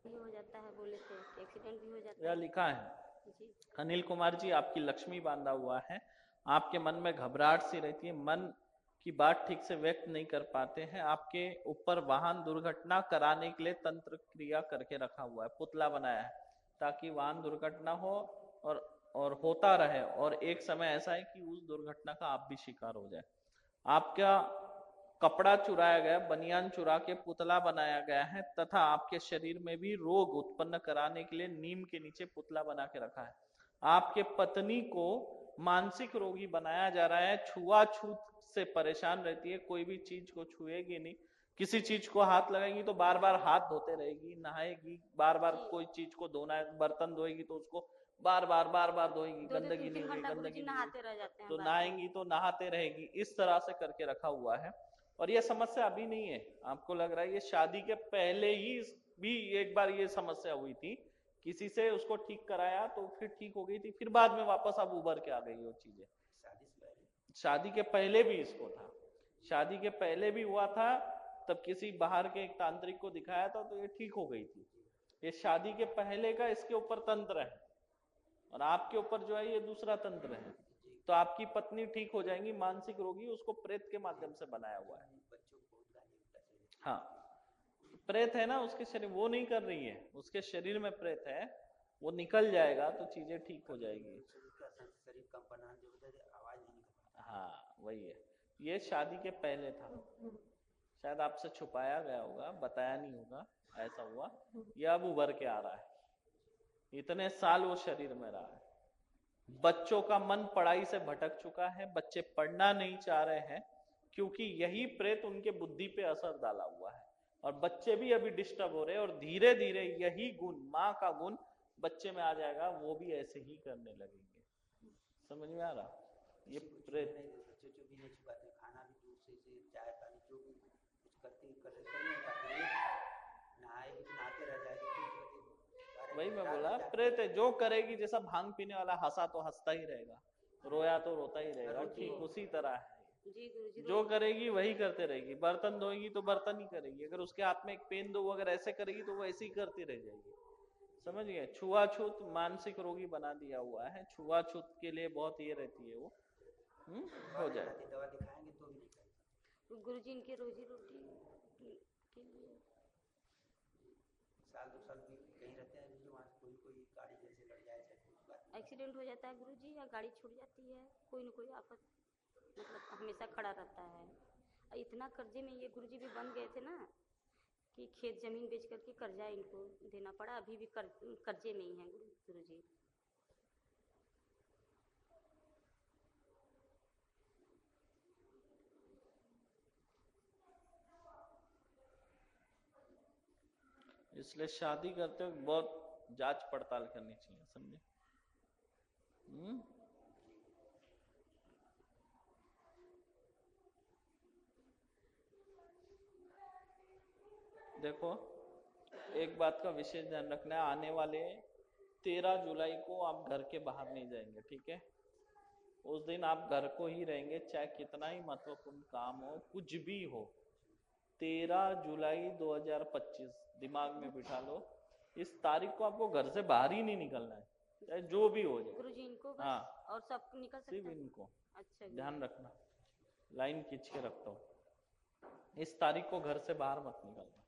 हो जाता है, बोले थे एक्सीडेंट भी हो जाता यह है लिखा है, जी। अनिल कुमार जी आपकी लक्ष्मी बांधा हुआ है, आपके मन में घबराहट सी रहती है, मन की बात ठीक से व्यक्त नहीं कर पाते हैं, आपके ऊपर वाहन दुर्घटना कराने के लिए तंत्र क्रिया करके रखा हुआ है, पुतला बनाया है ताकि वाहन दुर्घटना हो और और होता रहे, और एक समय ऐसा है कि उस दुर्घटना का आप भी शिकार हो जाए। आपका कपड़ा चुराया गया, बनियान चुरा के पुतला बनाया गया है, तथा आपके शरीर में भी रोग उत्पन्न कराने के लिए नीम के नीचे पुतला बना के रखा है। आपके पत्नी को मानसिक रोगी बनाया जा रहा है, छुआछूत से परेशान रहती है, कोई भी चीज को छुएगी नहीं, किसी चीज को हाथ लगाएगी तो बार बार हाथ धोते रहेगी, नहाएगी बार बार, जी, कोई चीज को धोना है, बर्तन धोएगी तो उसको बार बार धोएगी, दो दो गंदगी तीन नहीं तीन हुई, घंटा गंदगी गुरुजी नहीं हुई, नहाते रह जाते हैं तो बार बार। नहाएंगी तो नहाते रहेगी, इस तरह से करके रखा हुआ है। और ये समस्या अभी नहीं है, आपको लग रहा है, ये शादी के पहले ही भी एक बार ये समस्या हुई थी, किसी से उसको ठीक कराया तो फिर ठीक हो गई थी, फिर बाद में वापस अब उभर के आ गई वो चीजें। शादी के पहले भी इसको था, शादी के पहले भी हुआ था, तब किसी बाहर के एक तांत्रिक को दिखाया था तो ये ठीक हो गई थी। ये शादी के पहले का इसके ऊपर तंत्र है, और आपके ऊपर जो है ये दूसरा तंत्र है। तो आपकी पत्नी ठीक हो जाएंगी, मानसिक रोगी, उसको प्रेत के माध्यम से बनाया हुआ है। हाँ, प्रेत है ना उसके शरीर, वो नहीं कर रही है, उसके शरीर में प्रेत है, वो निकल जाएगा तो चीजें ठीक हो जाएगी। हाँ वही है, ये शादी के पहले था, शायद आपसे छुपाया गया होगा, बताया नहीं होगा, ऐसा हुआ। ये अब उभर के आ रहा है, इतने साल वो शरीर में रहा है। बच्चों का मन पढ़ाई से भटक चुका है, बच्चे पढ़ना नहीं चाह रहे हैं, क्योंकि यही प्रेत उनके बुद्धि पे असर डाला हुआ है, और बच्चे भी अभी डिस्टर्ब हो रहे हैं, और धीरे धीरे यही गुण, माँ का गुण बच्चे में आ जाएगा, वो भी ऐसे ही करने लगेंगे। समझ में आ रहा? ये प्रेत वही मैं बोला, प्रेत है, जो करेगी, जैसा भांग पीने वाला हंसा तो हंसता ही रहेगा, रोया तो रोता ही रहेगा, ठीक उसी तरह है। जी गुरुजी, जो करेगी वही करते रहेगी, बर्तन धोएगी तो बर्तन ही करेगी, अगर उसके हाथ में एक पेन दो अगर ऐसे करेगी तो वो ऐसे ही करती रह जाएगी। समझ गए? छुआछूत मानसिक रोगी बना दिया हुआ है, छुआछूत के लिए बहुत ये रहती है वो। हो जाए। गुरुजी इनके रोजी रोटी के लिए एक्सीडेंट हो जाता है गुरुजी, या गाड़ी छूट जाती है, कोई न कोई आफत मतलब हमेशा खड़ा रहता है। और इतना कर्जे में ये गुरुजी भी बन गए थे ना कि खेत जमीन बेच करके कर्जा इनको देना पड़ा, अभी भी कर्जे में ही है गुरुजी। इसलिए शादी करते वक्त बहुत जांच पड़ताल करनी चाहिए, समझे? देखो, एक बात का विशेष ध्यान रखना है, आने वाले 13 जुलाई को आप घर के बाहर नहीं जाएंगे, ठीक है? उस दिन आप घर को ही रहेंगे, चाहे कितना ही महत्वपूर्ण काम हो, कुछ भी हो। 13 जुलाई 2025 दिमाग में बिठा लो, इस तारीख को आपको घर से बाहर ही नहीं निकलना है, चाहे जो भी हो जाए। गुरुजी इनको बस, हाँ, और सब निकल सिर्फ सकता है? इनको अच्छा ध्यान गुरुजी। रखना, लाइन खींच के रखता हूँ, इस तारीख को घर से बाहर मत निकलना।